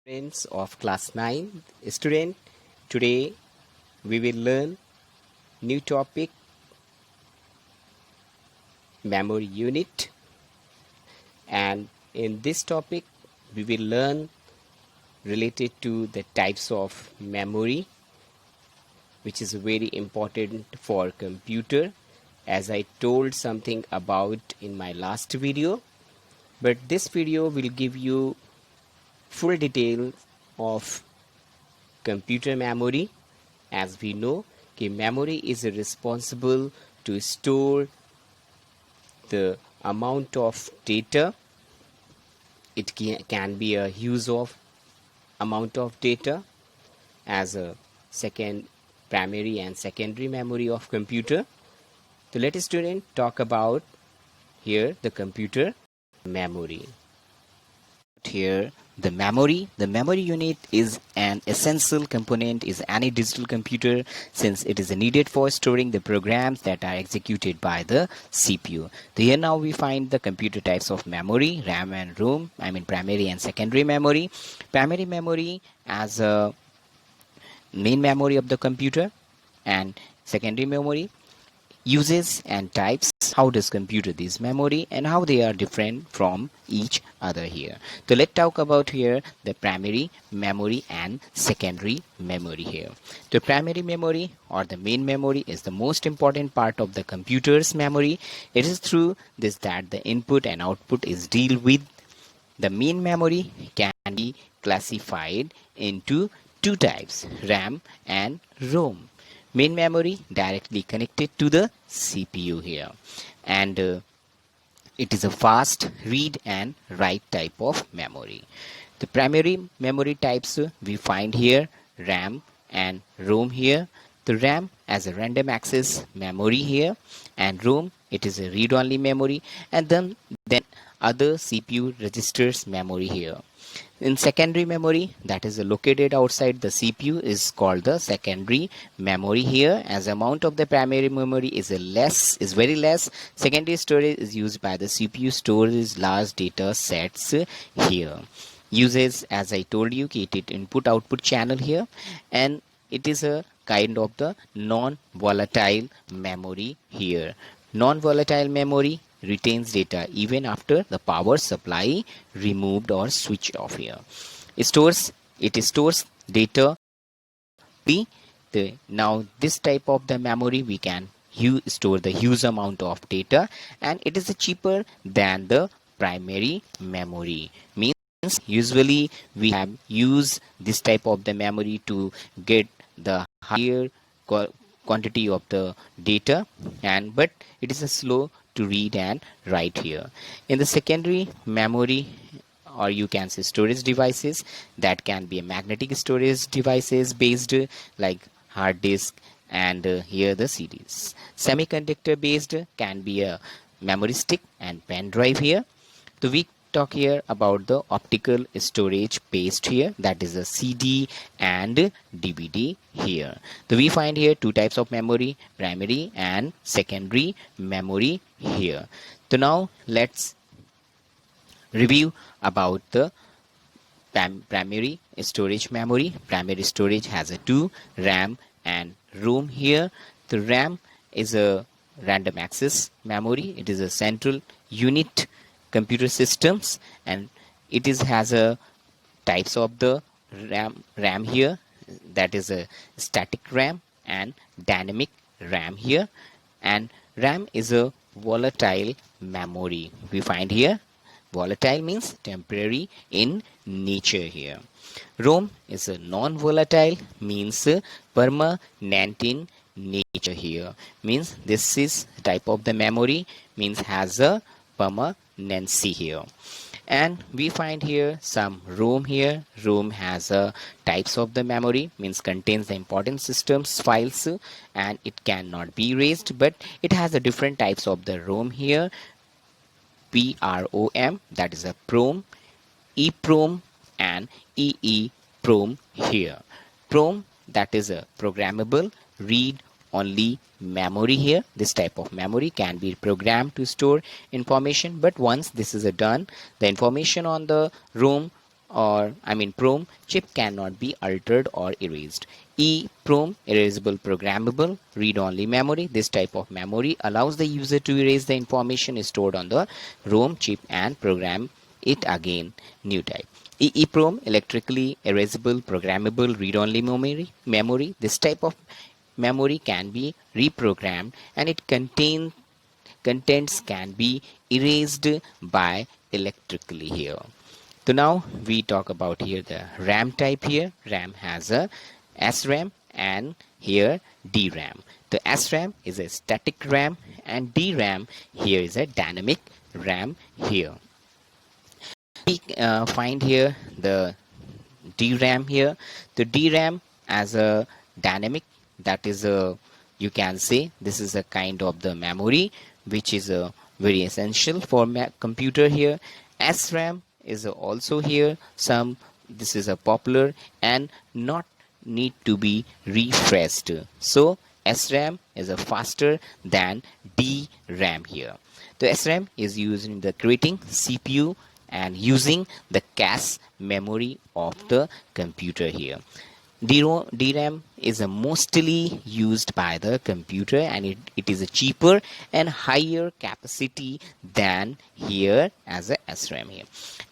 Friends of class 9 student, today we will learn new topic, memory unit, and in this topic we will learn related to the types of memory, which is very important for computer, as I told something about in my last video. But this video will give you full details of computer memory. As we know, memory is responsible to store the amount of data. It can be a huge of amount of data as a second primary and secondary memory of computer. So let us student talk about here the computer memory. Here the memory unit is an essential component in any digital computer, since it is needed for storing the programs that are executed by the CPU. So here now we find the computer types of memory: RAM and ROM, primary and secondary memory. Primary memory as a main memory of the computer, and secondary memory uses and types. How does computer this memory and how they are different from each other here. So let's talk about here the primary memory and secondary memory here. The primary memory or the main memory is the most important part of the computer's memory. It is through this that the input and output is dealt with. The main memory can be classified into two types: RAM and ROM. Main memory directly connected to the CPU here, and it is a fast read and write type of memory. The primary memory types we find here: RAM and ROM here. The RAM as a random access memory here, and ROM it is a read-only memory, and then other CPU registers memory here. In secondary memory, that is located outside the CPU, is called the secondary memory here, as amount of the primary memory is very less. Secondary storage is used by the CPU stores large data sets here. Uses, as I told you, it input output channel here, and it is a kind of the non-volatile memory here. Non-volatile memory retains data even after the power supply removed or switched off here. It stores data. Now this type of the memory we can store the huge amount of data, and it is cheaper than the primary memory. Means usually we have used this type of the memory to get the higher quantity of the data, but it is slow to read and write here. In the secondary memory, or you can say storage devices, that can be a magnetic storage devices based like hard disk, and here the CDs. Semiconductor based can be a memory stick and pen drive here. So we talk here about the optical storage based here, that is a CD and DVD here. So we find here two types of memory: primary and secondary memory here. So now let's review about the primary storage memory. Primary storage has a two: RAM and ROM here. The RAM is a random access memory. It is a central unit computer systems, and it has a types of the RAM here, that is a static RAM and dynamic RAM here. And RAM is a volatile memory. We find here volatile means temporary in nature here. ROM is a non-volatile, means permanent in nature here. Means this is type of the memory, means has a permanency here. And we find here some ROM here. ROM has a types of the memory, means contains the important systems files, and it cannot be erased, but it has a different types of the ROM here. PROM, that is a PROM, EPROM and EEPROM here. PROM, that is a programmable read only memory here. This type of memory can be programmed to store information, but once this is done, the information on the ROM PROM chip cannot be altered or erased. EPROM, erasable programmable read-only memory. This type of memory allows the user to erase the information stored on the ROM chip and program it again. New type. EEPROM, electrically erasable programmable read-only memory. This type of memory can be reprogrammed and it contents can be erased by electrically here. So now we talk about here the RAM type here. RAM has a SRAM and here DRAM. The SRAM is a static RAM and DRAM here is a dynamic RAM here. We find here the DRAM here. The DRAM as a dynamic, that is a, you can say this is a kind of the memory which is a very essential for computer here. SRAM is also here some, this is a popular and not need to be refreshed. So SRAM is a faster than DRAM here. The SRAM is used in the creating CPU and using the cache memory of the computer here. DRAM is mostly used by the computer and it is a cheaper and higher capacity than here as a SRAM here.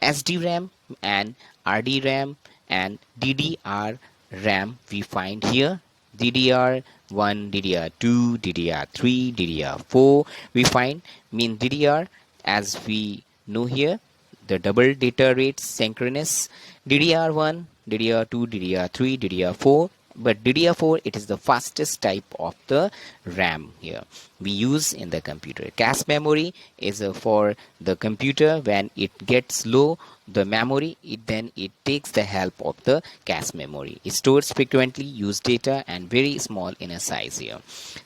SDRAM and RDRAM and DDR-RAM we find here. DDR1, DDR2, DDR3, DDR4 we find. Mean DDR, as we know here, the double data rate synchronous. DDR1, DDR2, DDR3, DDR4, but DDR4 it is the fastest type of the RAM here we use in the computer. Cache memory is for the computer when it gets low the memory, then it takes the help of the cache memory. It stores frequently used data and very small in a size here.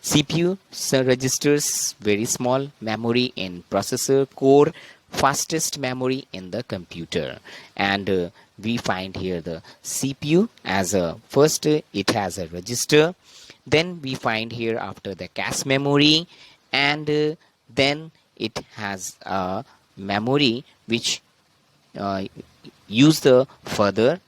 CPU registers very small memory in processor core, fastest memory in the computer. And we find here the CPU as a first, it has a register, then we find here after the cache memory, and then it has a memory which use the further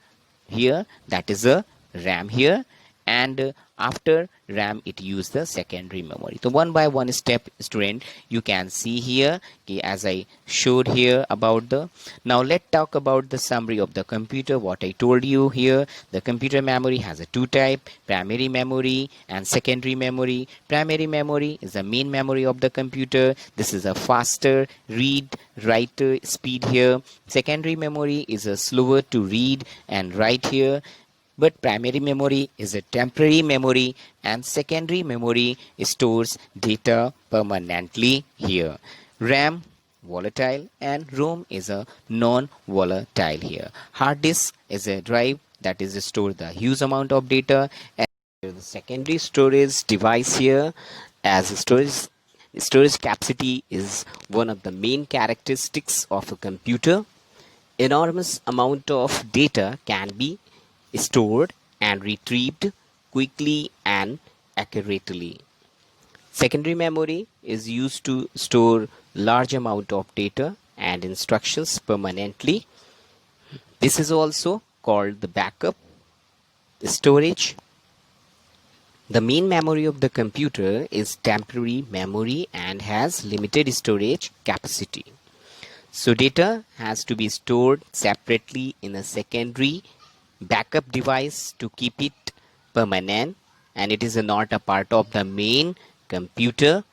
here, that is a RAM here, and after RAM it use the secondary memory. So one by one step, student, you can see here as I showed here about the. Now let's talk about the summary of the computer. What I told you here, the computer memory has a two type, primary memory and secondary memory. Primary memory is the main memory of the computer. This is a faster read write speed here. Secondary memory is a slower to read and write here. But primary memory is a temporary memory and secondary memory stores data permanently here. RAM volatile and ROM is a non-volatile here. Hard disk is a drive that is store the huge amount of data, and the secondary storage device here as storage capacity is one of the main characteristics of a computer. Enormous amount of data can be stored and retrieved quickly and accurately. Secondary memory is used to store large amount of data and instructions permanently. This is also called the backup storage. The main memory of the computer is temporary memory and has limited storage capacity. So data has to be stored separately in a secondary backup device to keep it permanent, and it is not a part of the main computer.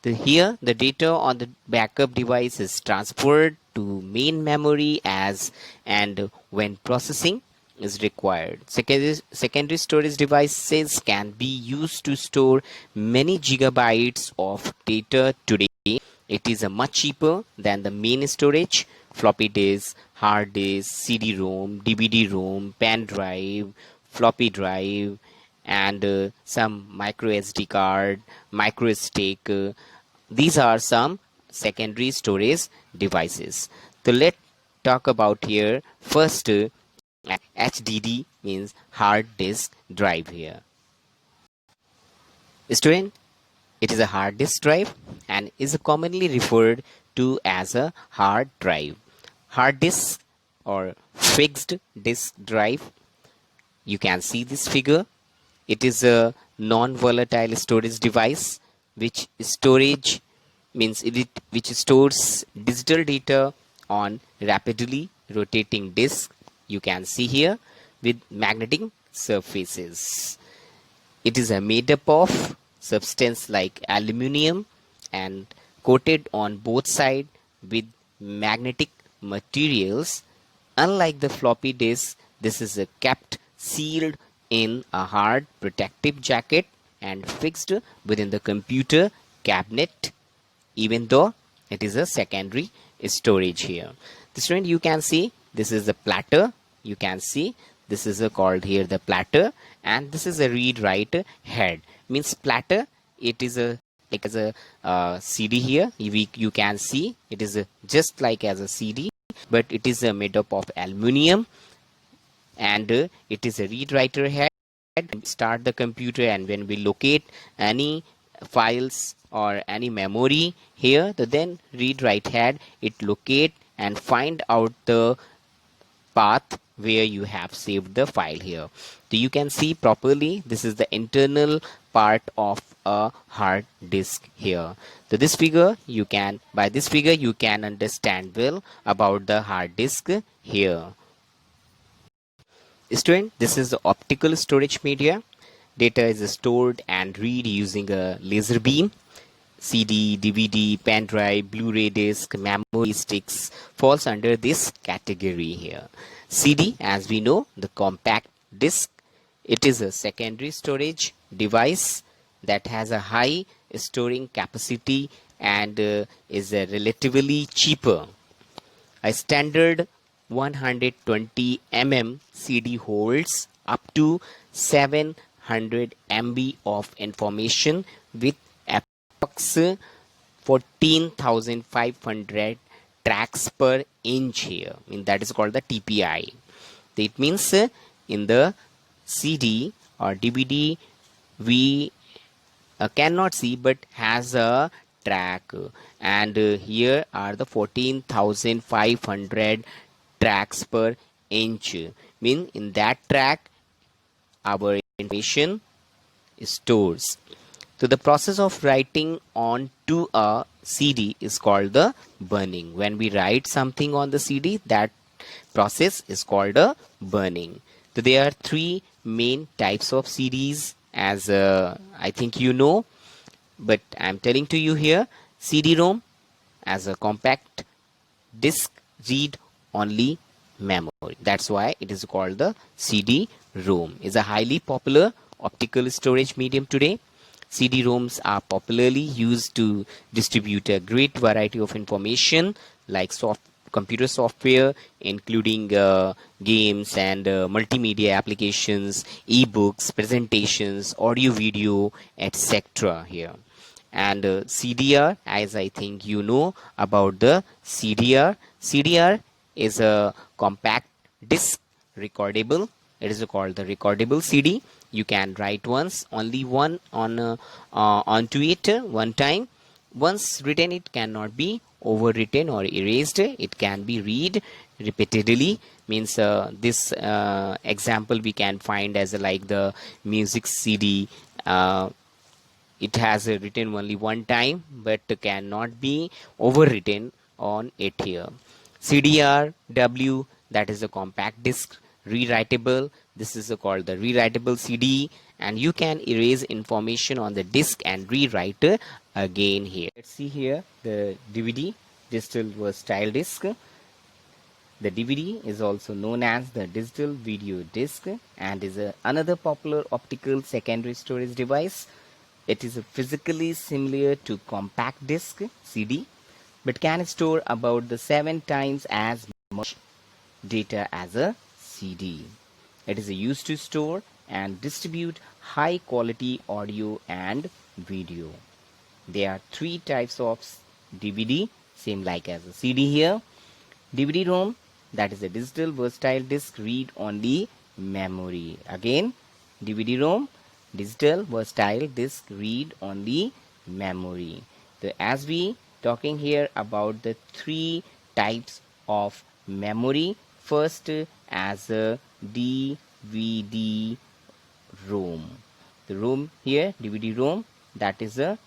Here the data on the backup device is transferred to main memory and when processing is required. Secondary storage devices can be used to store many gigabytes of data today. It is much cheaper than the main storage. Floppy disk, hard disk, CD-ROM, DVD-ROM, pen drive, floppy drive, and some micro SD card, micro stick. These are some secondary storage devices. So let's talk about here first HDD means hard disk drive here. Student, it is a hard disk drive and is commonly referred to as a hard drive. Hard disk or fixed disk drive. You can see this figure. It is a non-volatile storage device which stores digital data on rapidly rotating disk. You can see here with magnetic surfaces. It is made up of substance like aluminium and coated on both sides with magnetic materials. Unlike the floppy disk, this is kept sealed in a hard protective jacket and fixed within the computer cabinet, even though it is a secondary storage here. The student, you can see this is the platter. You can see this is called here the platter, and this is a read write head. Means platter, it is a like as a CD here. You can see it is just like as a CD, but it is made up of aluminium, and it is a read writer head. Start the computer, and when we locate any files or any memory here, then read write head, it locate and find out the path where you have saved the file here. So you can see properly this is the internal part of a hard disk here. So this figure, by this figure you can understand well about the hard disk here. Student, this is the optical storage media. Data is stored and read using a laser beam. CD, DVD, pen drive, Bluray disc, memory sticks falls under this category here. CD, as we know, the compact disc, it is a secondary storage device that has a high storing capacity and is relatively cheaper. A standard 120 CD holds up to 700 MB of information with approx 14,500 tracks per inch here. I mean, that is called the TPI. It means in the CD or DVD we cannot see but has a track, and here are the 14,500 tracks per inch. Mean in that track our information stores. So the process of writing onto a CD is called the burning. When we write something on the CD, that process is called a burning. So there are three main types of CDs, as I think you know, but I'm telling to you here. CD-ROM as a compact disk read only memory. That's why it is called the CD-ROM. Is a highly popular optical storage medium today. CD-ROMs are popularly used to distribute a great variety of information like computer software, including games and multimedia applications, ebooks, presentations, audio, video, etc. here. And CDR, as I think you know about the CDR. CDR is a compact disc recordable. It is called the recordable CD. You can write only one onto it one time. Once written, it cannot be overwritten or erased. It can be read repeatedly. Means this example we can find as like the music CD. It has written only one time, but cannot be overwritten on it here. CDR-W, that is a compact disc rewritable. This is called the rewritable CD, and you can erase information on the disk and rewrite again here. Let's see here the DVD, digital versatile disc. The DVD is also known as the digital video disc and is another popular optical secondary storage device. It is physically similar to compact disc CD, but can store about the 7 times as much data as a CD. It is used to store and distribute high quality audio and video. There are 3 types of DVD, same like as a CD here. DVD-ROM, that is a digital versatile disc read only memory. Again, DVD-ROM, digital versatile disk read only memory. So as we talking here about the 3 types of memory, first as a DVD ROM. The ROM here, DVD ROM, that is a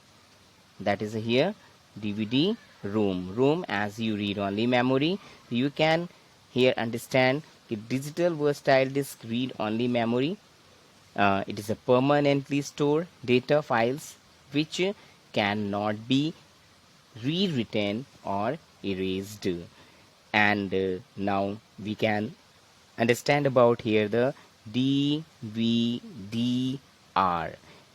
here DVD ROM as you read only memory. You can here understand the digital versatile disk read only memory. It is a permanently stored data files which cannot be rewritten or erased. And now we can understand about here the DVD-R.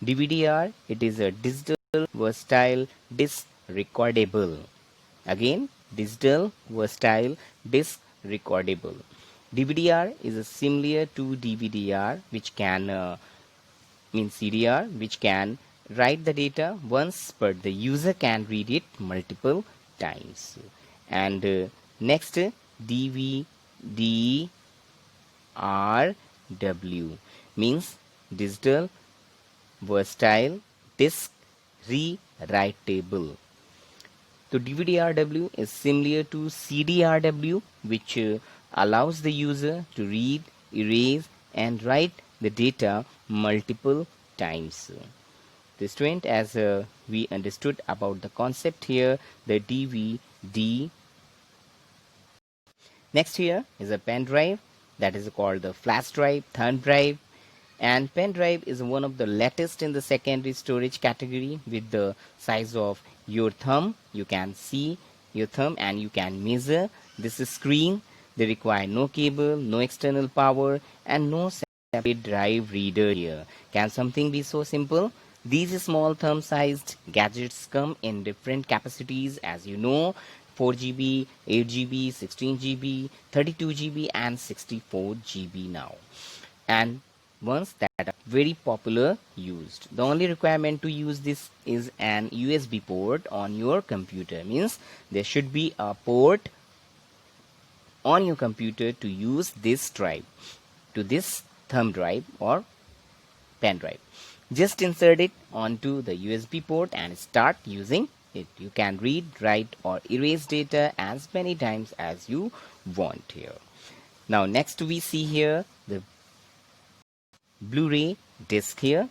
DVD-R, it is a digital versatile disk recordable. Again, digital versatile disk recordable. DVD-R is a similar to DVD-R, which can CDR, which can write the data once, but the user can read it multiple times. And next, DVD RW means digital versatile disk rewritable. So DVD-RW is similar to CD-RW, which allows the user to read, erase and write the data multiple times. The student, as we understood about the concept here, the DVD. Next here is a pen drive, that is called the flash drive, thumb drive. And pen drive is one of the latest in the secondary storage category with the size of your thumb. You can see your thumb and you can measure this screen. They require no cable, no external power and no separate drive reader here. Can something be so simple? These small thumb sized gadgets come in different capacities, as you know, 4 GB, 8 GB, 16 GB, 32 GB and 64 GB now. And ones that are very popular used. The only requirement to use this is an USB port on your computer. Means there should be a port on your computer to use this drive, to this thumb drive or pen drive. Just insert it onto the USB port and start using it. You can read, write or erase data as many times as you want here. Now next we see here the Bluray disc here.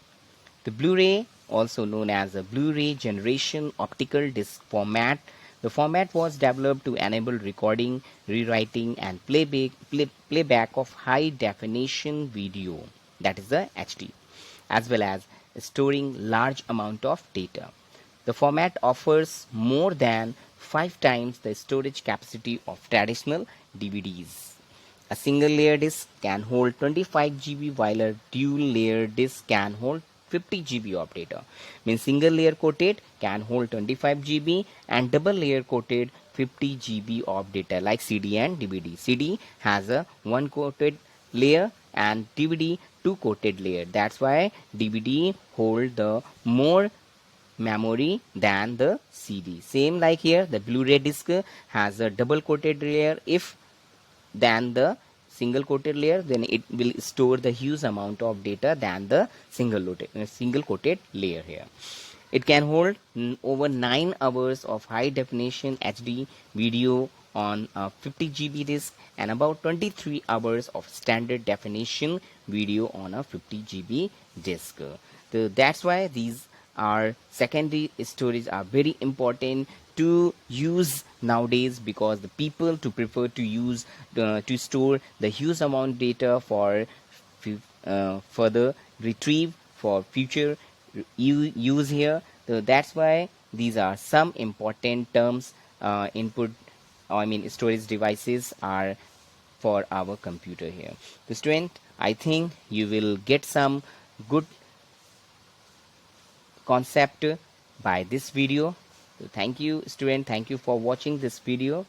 The Blu-ray, also known as the Blu-ray generation optical disc format. The format was developed to enable recording, rewriting and playback of high definition video, that is the HD, as well as storing large amount of data. The format offers more than 5 times the storage capacity of traditional DVDs. A single layer disk can hold 25 GB while a dual layer disk can hold 50 GB of data. Means single layer coated can hold 25 GB and double layer coated 50 GB of data, like CD and DVD. CD has a one coated layer and DVD two coated layer. That's why DVD hold the more memory than the CD. Same like here, the Blu-ray disc has a double coated layer if than the single coated layer, then it will store the huge amount of data than the single coated layer here. It can hold over 9 hours of high definition HD video on a 50 GB disk and about 23 hours of standard definition video on a 50 GB disk. So that's why these are secondary storage are very important to use nowadays, because the people to prefer to use to store the huge amount data for further retrieve for future use here. So that's why these are some important terms. Storage devices are for our computer here. The student, I think you will get some good concept by this video. So thank you student, thank you for watching this video.